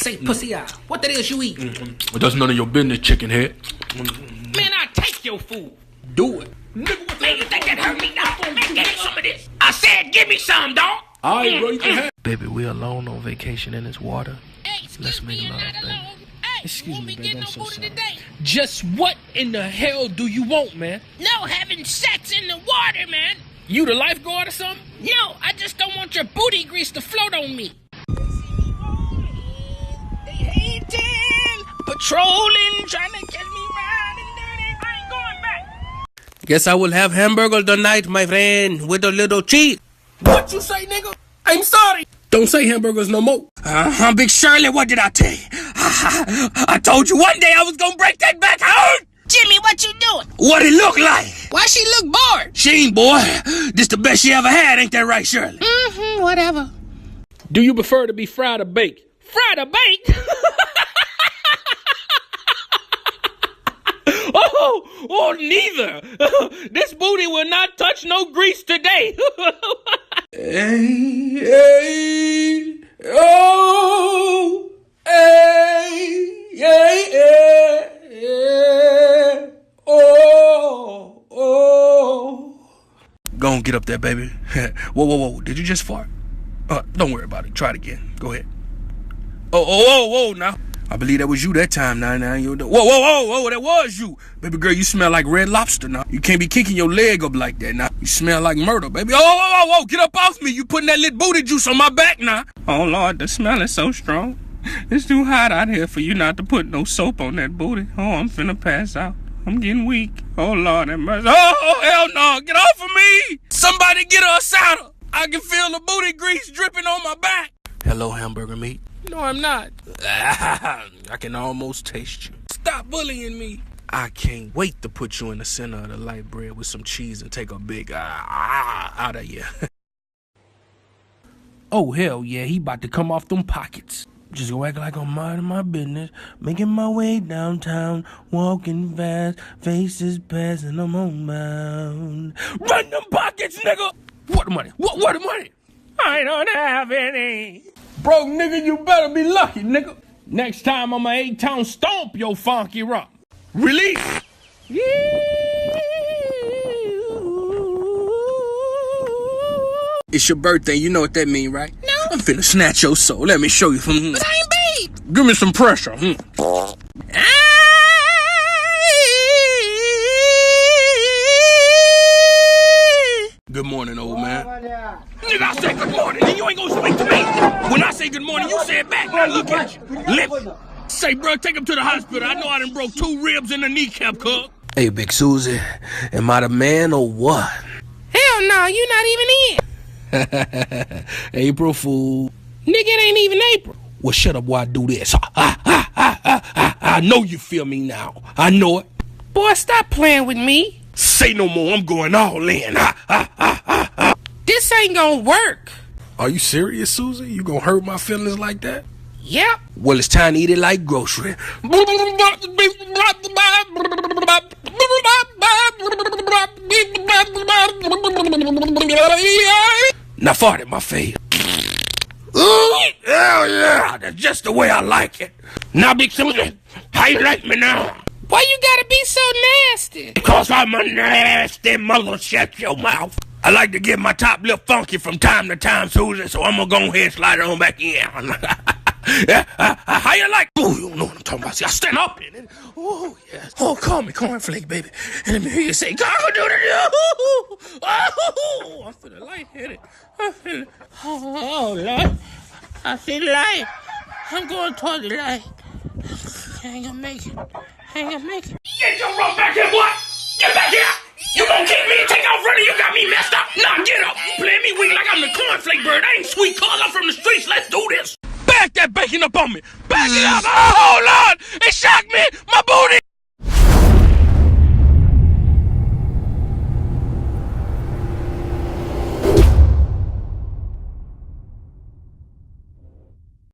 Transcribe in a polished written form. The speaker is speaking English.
Say pussy eye. What that is you eat? That's none of your business, chicken head. Man, I'll take your food. Do it. Nigga, man, you think that hurt me, dog? Man, give me some of this. I said give me some, dog. All right, bro, you can have. Baby, we alone on vacation in this water. Hey, Let's make love, baby. Hey, Excuse me, baby, I'm so sorry. Today? Just what in the hell do you want, man? No, having sex in the water, man. You the lifeguard or something? No, I just don't want your booty grease to float on me. They hating, patrolling, trying to catch me riding dirty. I ain't going back. Guess I will have hamburger tonight, my friend, with a little cheese. What you say, nigga? I'm sorry. Don't say hamburgers no more. Big Shirley, what did I tell you? I told you one day I was gonna break that back hurt. Jimmy, what you doing? What it look like? Why she look bored? She ain't, boy. This the best she ever had, ain't that right, Shirley? Whatever. Do you prefer to be fried or baked? Fried or baked? Oh, neither. This booty will not touch no grease today. Hey, oh, hey, yeah, oh. Go on, get up there, baby. Whoa. Did you just fart? Don't worry about it. Try it again. Go ahead. Whoa, now. I believe that was you that time. Now. Whoa, that was you. Baby girl, you smell like Red Lobster now. You can't be kicking your leg up like that now. You smell like murder, baby. Whoa, get up off me. You putting that lit booty juice on my back now. Oh, Lord, the smell is so strong. It's too hot out here for you not to put no soap on that booty. Oh, I'm finna pass out. I'm getting weak. Oh, Lord have mercy. Oh, hell no. Get off of me. Somebody get her a saddle. I can feel the booty grease dripping on my back. Hello, hamburger meat. No, I'm not. I can almost taste you. Stop bullying me. I can't wait to put you in the center of the light bread with some cheese and take a big out of you. Oh, hell yeah, he about to come off them pockets. Just go act like I'm minding my business, making my way downtown, walking fast, faces passing, I'm homebound. Run them pockets, nigga! What the money? What the money? I don't have any. Bro, nigga, you better be lucky, nigga. Next time I'ma 8-town stomp your funky rump. Release! It's your birthday. You know what that mean, right? No. I'm finna snatch your soul. Let me show you. But I ain't babe. Give me some pressure. Good morning, old man. Nigga, I said good morning, and you ain't gonna speak to me. When I say good morning, you say it back. Now look at you. Lip. Say, bro, take him to the hospital. I know I done broke 2 ribs in the kneecap, cuz. Hey, Big Susie, am I the man or what? Hell no, you not even in. April Fool. Nigga, it ain't even April. Well, shut up while I do this. I know you feel me now. I know it. Boy, stop playing with me. Say no more. I'm going all in. This ain't gonna work. Are you serious, Susie? You gonna hurt my feelings like that? Yep. Well, it's time to eat it like grocery. Now fart in my face. Ooh, hell yeah, that's just the way I like it. Now, Big Susie, how you like me now? Why you gotta be so nasty? Because I'm a nasty mother. Shut your mouth. I like to get my top lip funky from time to time, Susie, so I'm gonna go ahead and slide it on back in. Yeah, how you like? Oh, you know what I'm talking about. See, I stand up in it. Oh, yes. Oh, call me cornflake, baby. And let me hear you say, go do it. Oh, I'm feeling lightheaded. Oh, Lord. I feel light. I'm going toward the light. I ain't gonna make it. Get your rump back here, boy! Get back here! You gonna kick me and take off running? You got me messed up! Nah, get up! You playing me weak like I'm the cornflake bird. I ain't sweet cause I'm from the streets. Let's do this! Back that bacon up on me! Back it up! Oh, Lord! It shocked me!